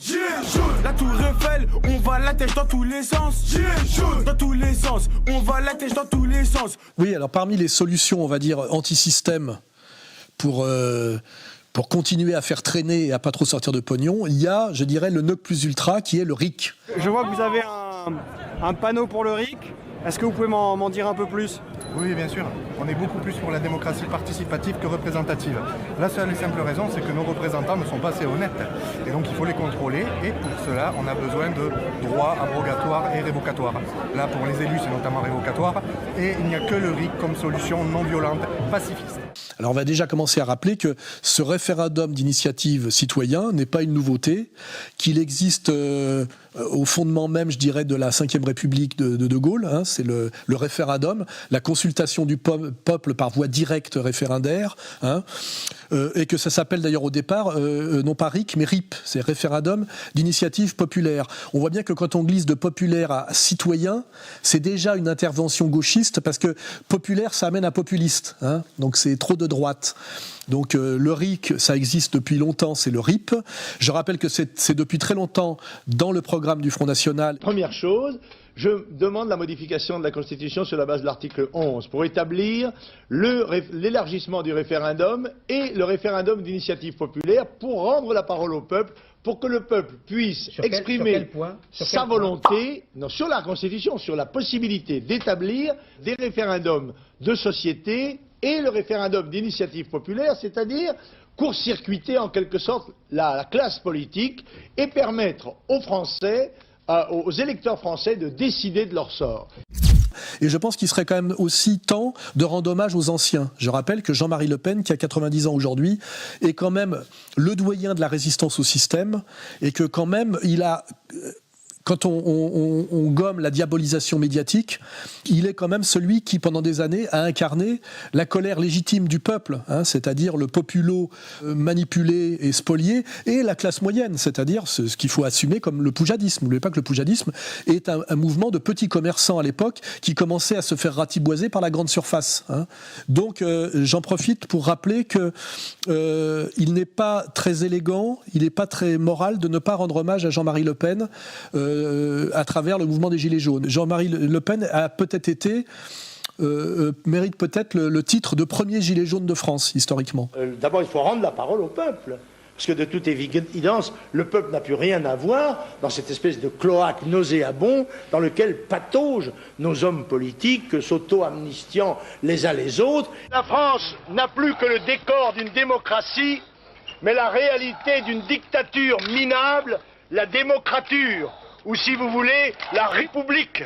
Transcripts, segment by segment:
Gilets jaunes. La tour Eiffel, on va la tèche dans tous les sens. Gilets jaunes. Dans tous les sens, on va la tèche dans tous les sens. Oui, alors parmi les solutions, on va dire, anti-système pour continuer à faire traîner et à pas trop sortir de pognon, il y a, je dirais, le nœud plus ultra qui est le RIC. Je vois que vous avez un panneau pour le RIC. Est-ce que vous pouvez m'en dire un peu plus ? Oui, bien sûr. On est beaucoup plus pour la démocratie participative que représentative. La seule et simple raison, c'est que nos représentants ne sont pas assez honnêtes. Et donc il faut les contrôler. Et pour cela, on a besoin de droits abrogatoires et révocatoires. Là, pour les élus, c'est notamment révocatoire. Et il n'y a que le RIC comme solution non violente, pacifiste. Alors on va déjà commencer à rappeler que ce référendum d'initiative citoyen n'est pas une nouveauté, qu'il existe au fondement même, je dirais, de la Ve République de Gaulle, hein, c'est le référendum, la consultation du peuple par voie directe référendaire, hein, et que ça s'appelle d'ailleurs au départ, non pas RIC, mais RIP, c'est référendum d'initiative populaire. On voit bien que quand on glisse de populaire à citoyen, c'est déjà une intervention gauchiste, parce que populaire, ça amène à populiste, hein, donc c'est trop de droite. Donc le RIC, ça existe depuis longtemps, c'est le RIP. Je rappelle que c'est depuis très longtemps dans le programme du Front National. Première chose, je demande la modification de la Constitution sur la base de l'article 11 pour établir l'élargissement du référendum et le référendum d'initiative populaire pour rendre la parole au peuple, pour que le peuple puisse exprimer sa volonté sur la Constitution, sur la possibilité d'établir des référendums de société et le référendum d'initiative populaire, c'est-à-dire court-circuiter en quelque sorte la classe politique et permettre aux Français, aux électeurs français de décider de leur sort. Et je pense qu'il serait quand même aussi temps de rendre hommage aux anciens. Je rappelle que Jean-Marie Le Pen, qui a 90 ans aujourd'hui, est quand même le doyen de la résistance au système, et que quand même il a... Quand on gomme la diabolisation médiatique, il est quand même celui qui, pendant des années, a incarné la colère légitime du peuple, hein, c'est-à-dire le populo manipulé et spolié, et la classe moyenne, c'est-à-dire ce qu'il faut assumer comme le poujadisme. N'oubliez pas que le poujadisme est un mouvement de petits commerçants à l'époque qui commençait à se faire ratiboiser par la grande surface, hein. Donc j'en profite pour rappeler que il n'est pas très élégant, il n'est pas très moral de ne pas rendre hommage à Jean-Marie Le Pen à travers le mouvement des Gilets jaunes. Jean-Marie Le Pen a peut-être été, mérite peut-être le titre de premier gilet jaune de France, historiquement. D'abord, il faut rendre la parole au peuple. Parce que de toute évidence, le peuple n'a plus rien à voir dans cette espèce de cloaque nauséabond dans lequel pataugent nos hommes politiques, s'auto-amnistiant les uns les autres. La France n'a plus que le décor d'une démocratie, mais la réalité d'une dictature minable, la démocrature. Ou si vous voulez, la République.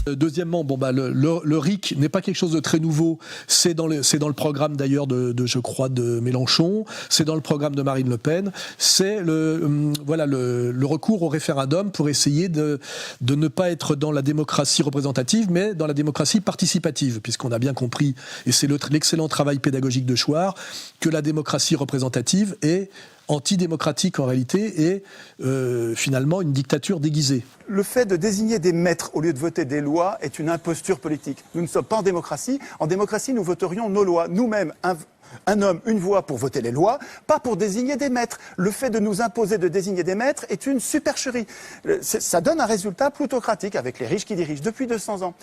Deuxièmement, le RIC n'est pas quelque chose de très nouveau. C'est dans le programme d'ailleurs je crois, de Mélenchon. C'est dans le programme de Marine Le Pen. C'est le recours au référendum pour essayer de ne pas être dans la démocratie représentative, mais dans la démocratie participative, puisqu'on a bien compris, et c'est l'excellent travail pédagogique de Chouard, que la démocratie représentative est antidémocratique en réalité et finalement une dictature déguisée. Le fait de désigner des maîtres au lieu de voter des lois est une imposture politique. Nous ne sommes pas en démocratie. En démocratie, nous voterions nos lois. Nous-mêmes, un homme, une voix pour voter les lois, pas pour désigner des maîtres. Le fait de nous imposer de désigner des maîtres est une supercherie. Ça donne un résultat plutocratique avec les riches qui dirigent depuis 200 ans.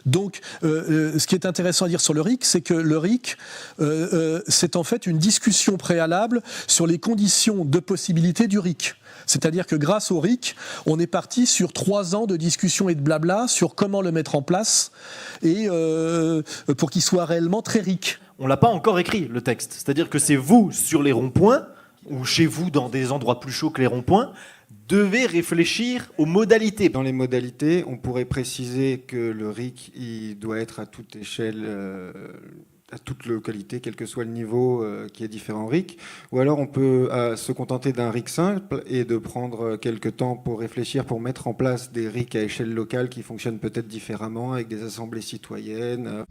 Donc, ce qui est intéressant à dire sur le RIC, c'est que le RIC, c'est en fait une discussion préalable sur les conditions de possibilité du RIC. C'est-à-dire que grâce au RIC, on est parti sur 3 ans de discussion et de blabla sur comment le mettre en place et pour qu'il soit réellement très RIC. On l'a pas encore écrit, le texte. C'est-à-dire que c'est vous, sur les ronds-points, ou chez vous, dans des endroits plus chauds que les ronds-points, devez réfléchir aux modalités. Dans les modalités, on pourrait préciser que le RIC, il doit être à toute échelle, à toute localité, quel que soit le niveau qui est différent RIC. Ou alors on peut se contenter d'un RIC simple et de prendre quelques temps pour réfléchir, pour mettre en place des RIC à échelle locale qui fonctionnent peut-être différemment, avec des assemblées citoyennes.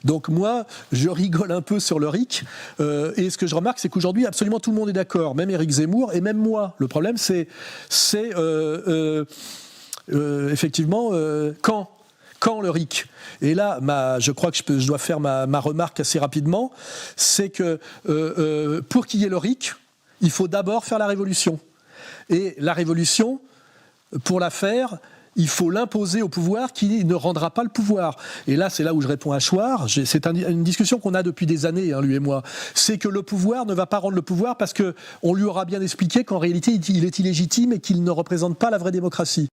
Donc moi, je rigole un peu sur le RIC, et ce que je remarque, c'est qu'aujourd'hui, absolument tout le monde est d'accord, même Éric Zemmour, et même moi. Le problème, c'est effectivement, quand le RIC. Et là, je crois que je dois faire ma remarque assez rapidement, c'est que pour qu'il y ait le RIC, il faut d'abord faire la révolution. Et la révolution, pour la faire, il faut l'imposer au pouvoir qui ne rendra pas le pouvoir. Et là, c'est là où je réponds à Chouard. C'est une discussion qu'on a depuis des années, lui et moi. C'est que le pouvoir ne va pas rendre le pouvoir parce qu'on lui aura bien expliqué qu'en réalité, il est illégitime et qu'il ne représente pas la vraie démocratie.